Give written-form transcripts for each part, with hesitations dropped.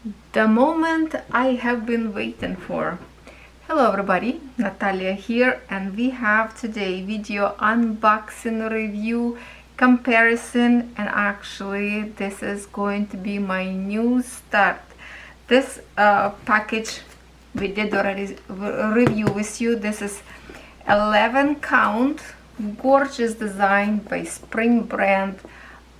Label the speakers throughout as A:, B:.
A: The moment I have been waiting for. Hello everybody, Natalia here, and we have today video unboxing, review, comparison, and actually this is going to be my new start. This package we did already review with you. This is 11 count, gorgeous design by Spring brand.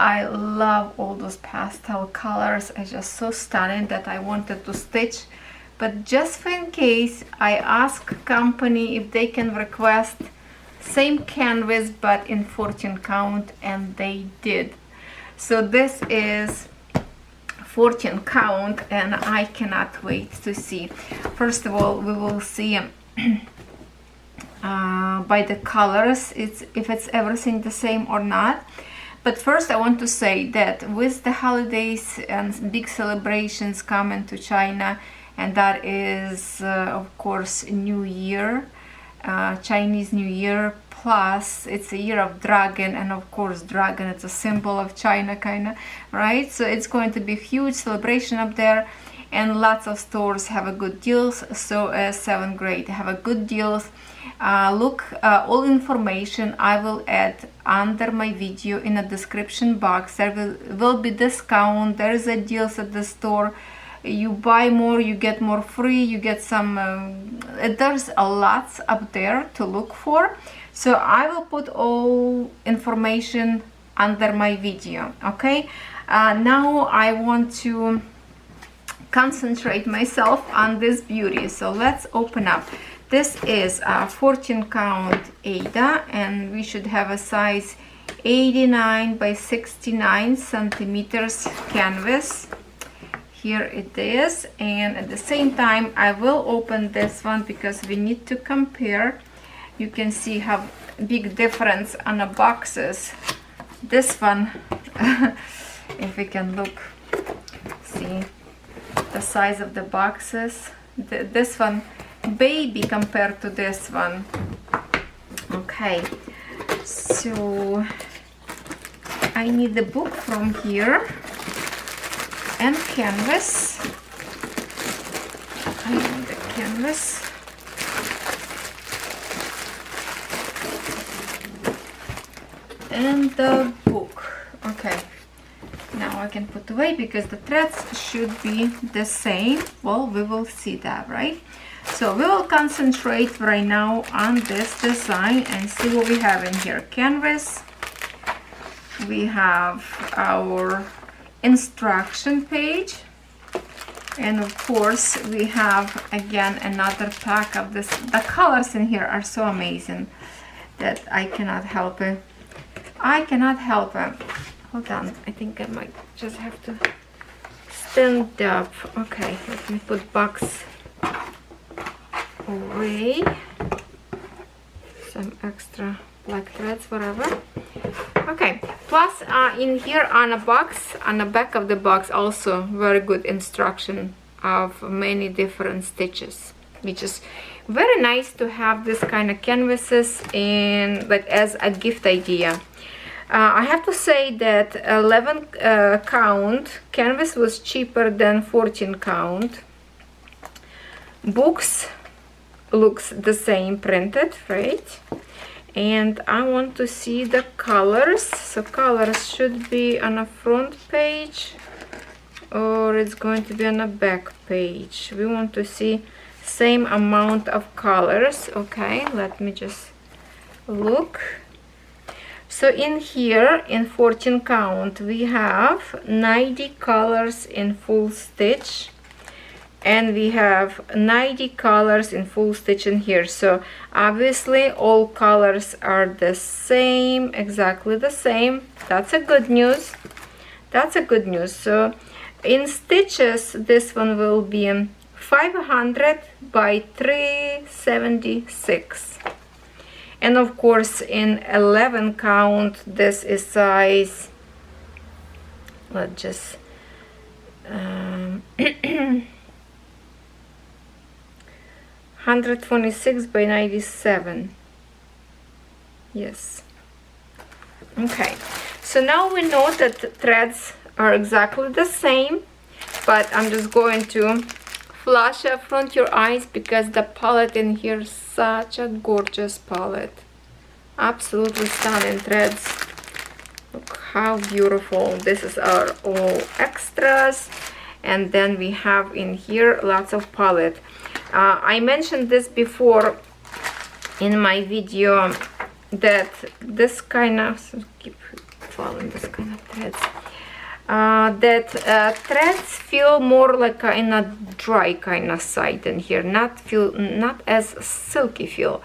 A: I love all those pastel colors. It's just so stunning that I wanted to stitch, but just for in case, I asked company if they can request same canvas but in 14 count, and they did. So this is 14 count and I cannot wait to see. First of all, we will see by the colors if it's everything the same or not. But first I want to say that with the holidays and big celebrations coming to China, and that is of course New Year, Chinese New Year, plus it's a year of dragon, and of course dragon, it's a symbol of China kinda, right? So it's going to be a huge celebration up there, and lots of stores have a good deals. So sevengreat have a good deals. Look, all information I will add under my video in the description box. There will be discount. There is a deals at the store. You buy more, you get more free, you get some there's a lot up there to look for. So I will put all information under my video. Okay, now I want to concentrate myself on this beauty. So let's open up. This is a 14 count Aida, and we should have a size 89 by 69 centimeters canvas. Here it is, and at the same time I will open this one because we need to compare. You can see how big difference on the boxes. This one, if we can look, see the size of the boxes. This one baby compared to this one. Okay, so I need the book from here and canvas. I need the canvas. And the book. Okay, now I can put away because the threads should be the same. Well, we will see that, right? So we will concentrate right now on this design and see what we have in here. Canvas, we have our instruction page, and of course we have again another pack of this. The colors in here are so amazing that I cannot help it. I cannot help it. Hold on, I think I might just have to stand up. Okay, let me put box away, some extra black threads, whatever. Okay, plus in here on a box, on the back of the box, also very good instruction of many different stitches, which is very nice to have this kind of canvases in, like, as a gift idea. I have to say that 11 count canvas was cheaper than 14 count. Books looks the same printed, right? And I want to see the colors. So colors should be on a front page or it's going to be on a back page. We want to see same amount of colors. Okay, let me just look. So in here in 14 count we have 90 colors in full stitch, and we have 90 colors in full stitch in here. So obviously all colors are the same, exactly the same. That's a good news. That's a good news. So in stitches this one will be 500 by 376, and of course in 11 count this is size, let's just 126 by 97. Yes. Okay, so now we know that the threads are exactly the same, but I'm just going to flash up front your eyes because the palette in here is such a gorgeous palette. Absolutely stunning threads. Look how beautiful. This is our all extras, and then we have in here lots of palette. I mentioned this before in my video that this kind of keep falling this kind of threads. Threads feel more like in a dry kind of side in here, not as silky feel.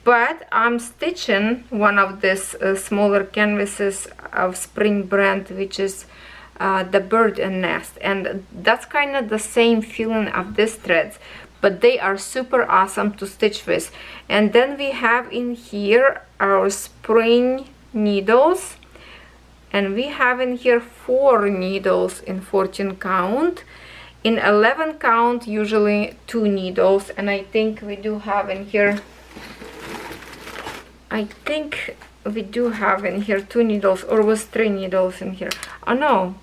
A: But I'm stitching one of these smaller canvases of Spring brand, which is the bird and nest, and that's kind of the same feeling of these threads, but they are super awesome to stitch with. And then we have in here our spring needles, and we have in here 4 needles in 14 count. In 11 count usually 2 needles, and I think we do have in here, I think we do have in here 2 needles, or was 3 needles in here. Oh no,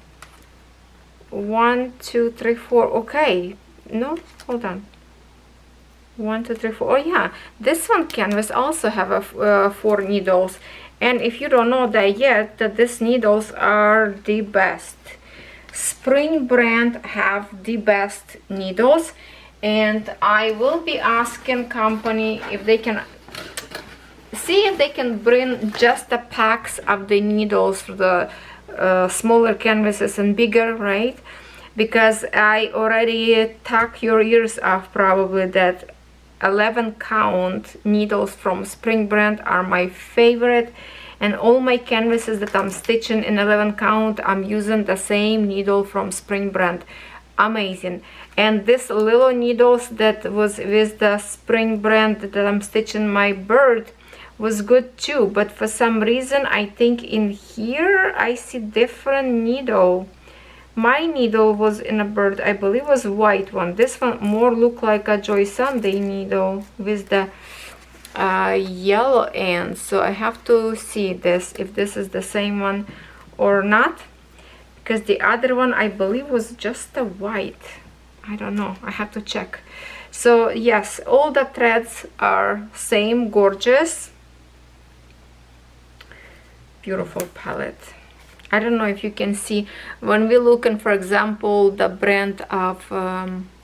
A: 1 2 3 4. Okay, no, hold on, 1 2 3 4. Oh yeah, this one canvas also have a 4 needles, and if you don't know that yet, that these needles are the best. Spring brand have the best needles, and I will be asking company if they can see if they can bring just the packs of the needles for the smaller canvases and bigger, right? Because I already tuck your ears off probably that 11 count needles from Spring brand are my favorite, and all my canvases that I'm stitching in 11 count, I'm using the same needle from Spring brand. Amazing. And this little needles that was with the Spring brand that I'm stitching my bird was good too, but for some reason I think in here I see different needle. My needle was in a bird, I believe was white one. This one more look like a Joy Sunday needle with the yellow ends. So I have to see this, if this is the same one or not, because the other one I believe was just a white. I don't know, I have to check. So yes, all the threads are same, gorgeous, beautiful palette. I don't know if you can see when we're looking, for example, the brand of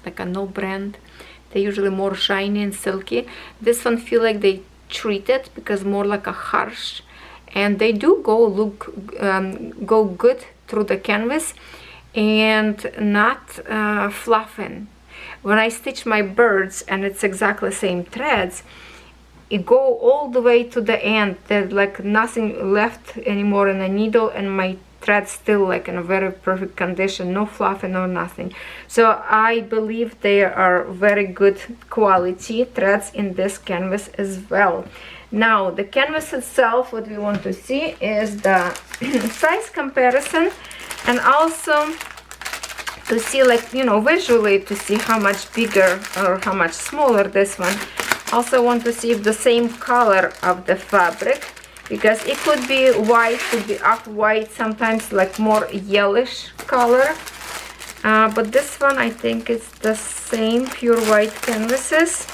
A: like a no brand, they're usually more shiny and silky. This one feel like they treat it because more like a harsh, and they do go good through the canvas and not fluffing. When I stitch my birds, and it's exactly same threads, it go all the way to the end. There's like nothing left anymore in the needle, and my threads still like in a very perfect condition, no fluffing or nothing. So I believe they are very good quality threads in this canvas as well. Now the canvas itself, what we want to see is the size comparison, and also to see, like, you know, visually to see how much bigger or how much smaller this one. Also want to see if the same color of the fabric, because it could be white, could be off-white, sometimes like more yellowish color, but this one I think it's the same pure white canvases.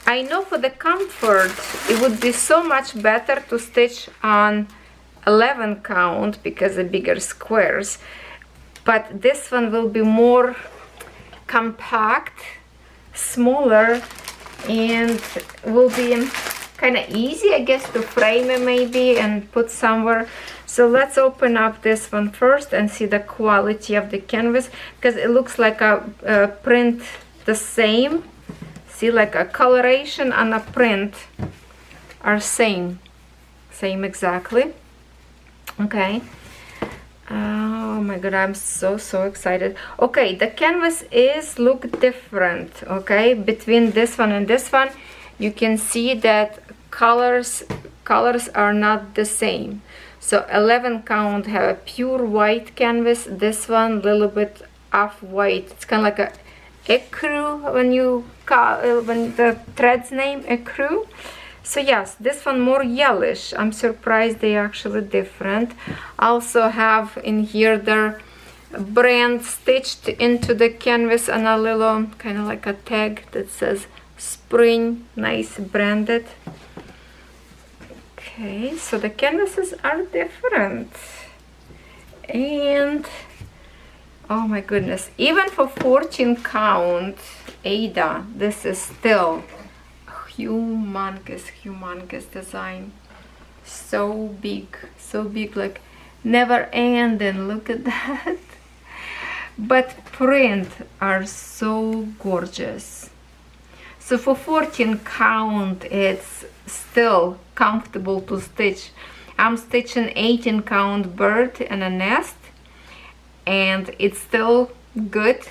A: I know for the comfort it would be so much better to stitch on 11 count because the bigger squares, but this one will be more compact, smaller, and will be kind of easy, I guess, to frame it maybe and put somewhere. So let's open up this one first and see the quality of the canvas, because it looks like a print the same. See, like a coloration and a print are same exactly. Okay. Oh my god, I'm so excited. Okay, the canvas is look different. Okay, between this one and this one you can see that colors are not the same. So 11 count have a pure white canvas, this one a little bit off-white. It's kind of like a ecru when you call when the thread's name ecru. So yes, this one more yellowish. I'm surprised they are actually different. Also have in here their brand stitched into the canvas and a little kind of like a tag that says spring, nice branded. Okay, so the canvases are different. And oh my goodness, even for 14 count Aida, this is still humongous design. So big, like never ending. Look at that. But print are so gorgeous. So for 14 count, it's still comfortable to stitch. I'm stitching 18 count bird and a nest, and it's still good.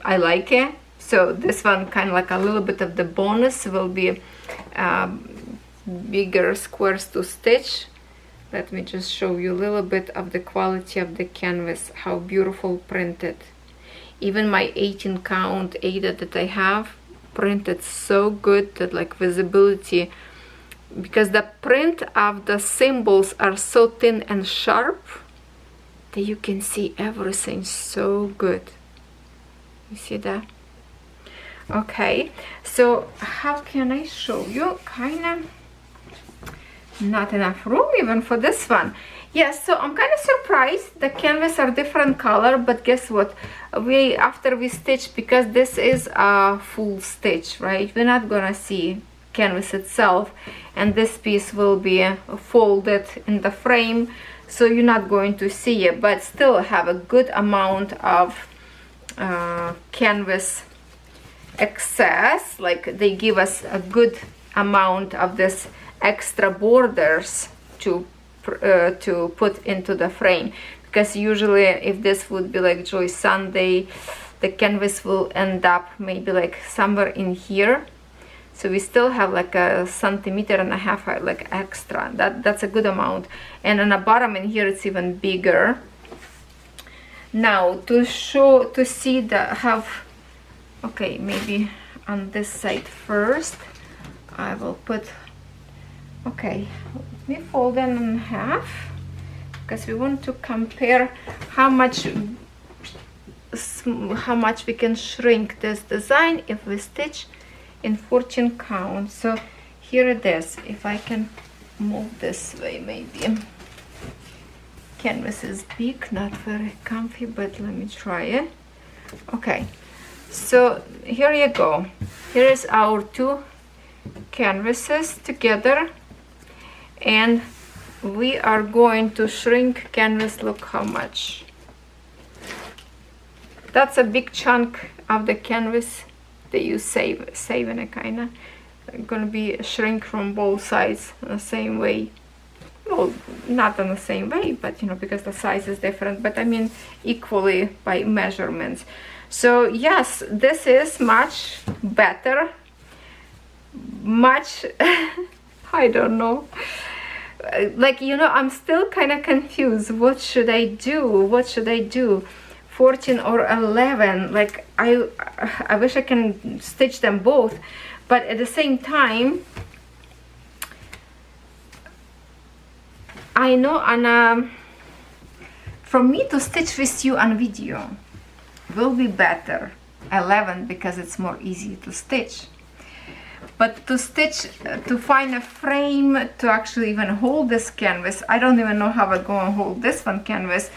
A: I like it. So this one kind of like a little bit of the bonus will be bigger squares to stitch. Let me just show you a little bit of the quality of the canvas, how beautiful printed. Even my 18 count Aida that I have printed so good that like visibility, because the print of the symbols are so thin and sharp that you can see everything so good. You see that? Okay, so how can I show you? Kind of not enough room even for this one. Yes, so I'm kind of surprised. The canvas are different color, but guess what? After we stitch, because this is a full stitch, right? We're not gonna see canvas itself, and this piece will be folded in the frame, so you're not going to see it, but still have a good amount of canvas excess. Like they give us a good amount of this extra borders to put into the frame, because usually if this would be like Joy Sunday, the canvas will end up maybe like somewhere in here. So we still have like a centimeter and a half like extra. That's a good amount. And on the bottom in here it's even bigger. Now to see the okay, maybe on this side first I will put, okay, let me fold them in half, because we want to compare how much we can shrink this design if we stitch in 14 count. So here it is. If I can move this way, maybe. Canvas is big, not very comfy, but let me try it. Okay, so here you go. Here is our two canvases together, and we are going to shrink canvas. Look how much. That's a big chunk of the canvas that you saving it, kind of gonna be a shrink from both sides the same way. Well, not in the same way, but you know, because the size is different, but I mean equally by measurements. So yes, this is much better, much I don't know, like, you know, I'm still kind of confused. What should I do? 14 or 11? Like I wish I can stitch them both, but at the same time I know for me to stitch with you on video will be better 11, because it's more easy to stitch. But to stitch, to find a frame to actually even hold this canvas, I don't even know how I'm going to hold this one canvas.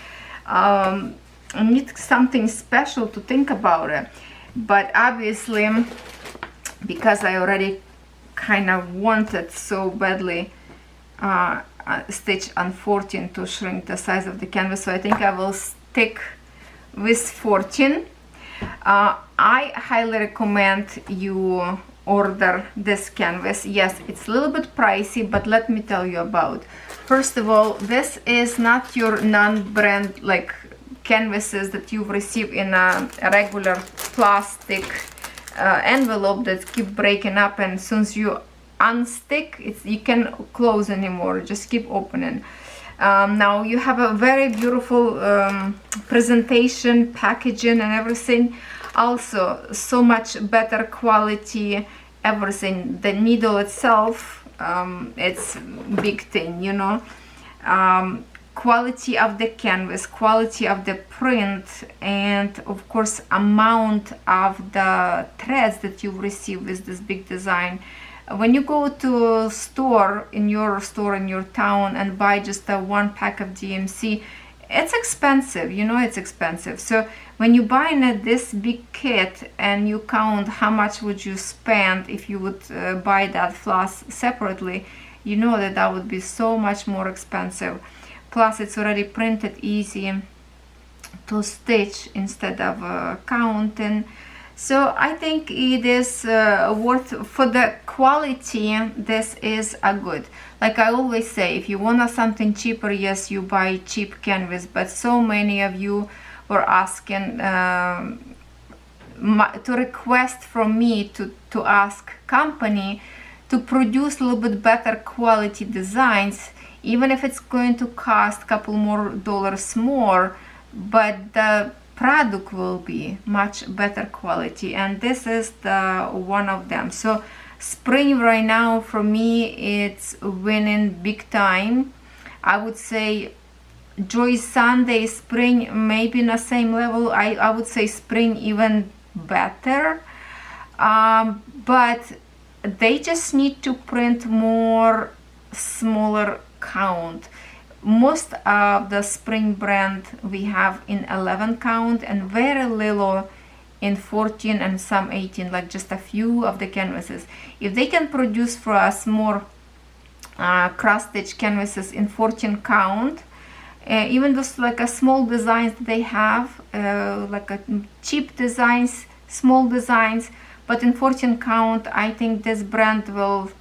A: I need something special to think about it. But obviously, because I already kind of wanted so badly stitch on 14 to shrink the size of the canvas, so I think I will stick with 14. I highly recommend you order this canvas. Yes, it's a little bit pricey, but let me tell you about. First of all, this is not your non-brand like canvases that you've received in a regular plastic envelope that keep breaking up, and as soon as you unstick, you can't close anymore, just keep opening. Now you have a very beautiful presentation, packaging and everything. Also so much better quality, everything. The needle itself it's big thing, you know. Quality of the canvas, quality of the print, and of course amount of the threads that you receive with this big design. When you go to a store in your town and buy just a one pack of DMC, it's expensive, you know, it's expensive. So when you buy this big kit and you count how much would you spend if you would buy that floss separately, you know that that would be so much more expensive. Plus it's already printed, easy to stitch instead of counting. So I think it is worth, for the quality, this is a good. Like I always say, if you want something cheaper, yes, you buy cheap canvas, but so many of you were asking to request from me to ask company to produce a little bit better quality designs, even if it's going to cost a couple more dollars more, but the product will be much better quality, and this is the one of them. So spring right now for me, it's winning big time. I would say Joy Sunday, spring, maybe in the same level. I would say spring even better, but they just need to print more smaller count. Most of the spring brand we have in 11 count and very little in 14 and some 18, like just a few of the canvases. If they can produce for us more cross stitch canvases in 14 count, even those like a small designs they have, like a cheap designs, small designs, but in 14 count, I think this brand will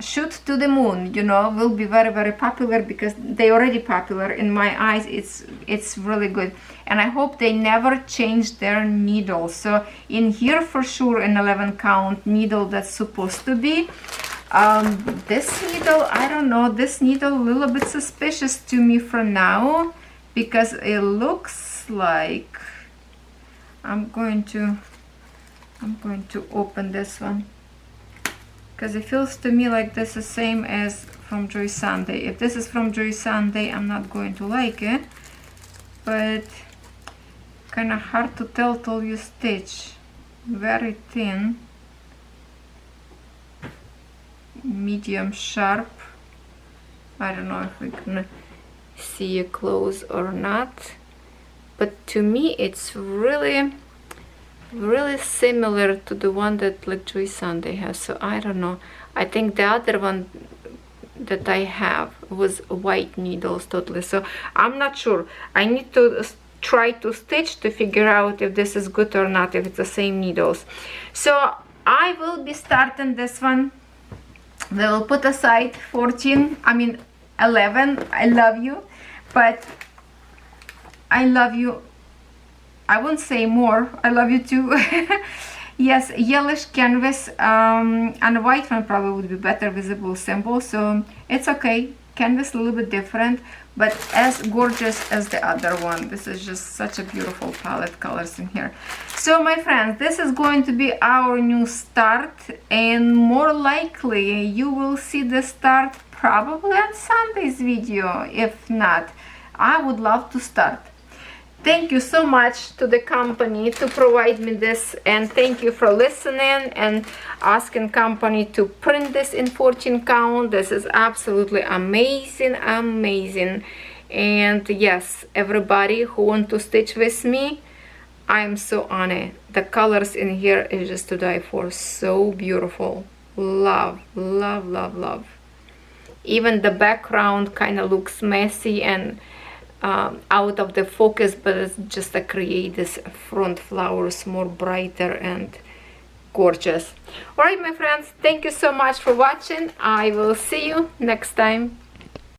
A: shoot to the moon, you know, will be very, very popular, because they already popular in my eyes. It's really good, and I hope they never change their needle. So in here for sure in 11 count needle that's supposed to be. This needle, I don't know, this needle a little bit suspicious to me for now, because it looks like I'm going to open this one, because it feels to me like this is same as from Joy Sunday. If this is from Joy Sunday, I'm not going to like it, but kind of hard to tell till you stitch. Very thin, medium sharp. I don't know if we can see it close or not, but to me it's really similar to the one that like Joy Sunday has. So I don't know, I think the other one that I have was white needles totally, so I'm not sure. I need to try to stitch to figure out if this is good or not, if it's the same needles. So I will be starting this one. We will put aside 14, I mean 11. I love you, but I love you, I won't say more, I love you too. Yes, yellowish canvas, and a white one probably would be better visible symbol, so it's okay. Canvas a little bit different, but as gorgeous as the other one. This is just such a beautiful palette colors in here. So my friends, this is going to be our new start, and more likely you will see the start probably on Sunday's video. If not, I would love to start. Thank you so much to the company to provide me this, and thank you for listening and asking company to print this in 14 count. This is absolutely amazing, amazing. And yes, everybody who want to stitch with me, I'm so honored. The colors in here is just to die for. So beautiful. Love, love, love, love. Even the background kind of looks messy and out of the focus, but it's just to create this front flowers more brighter and gorgeous. All right, my friends, thank you so much for watching. I will see you next time.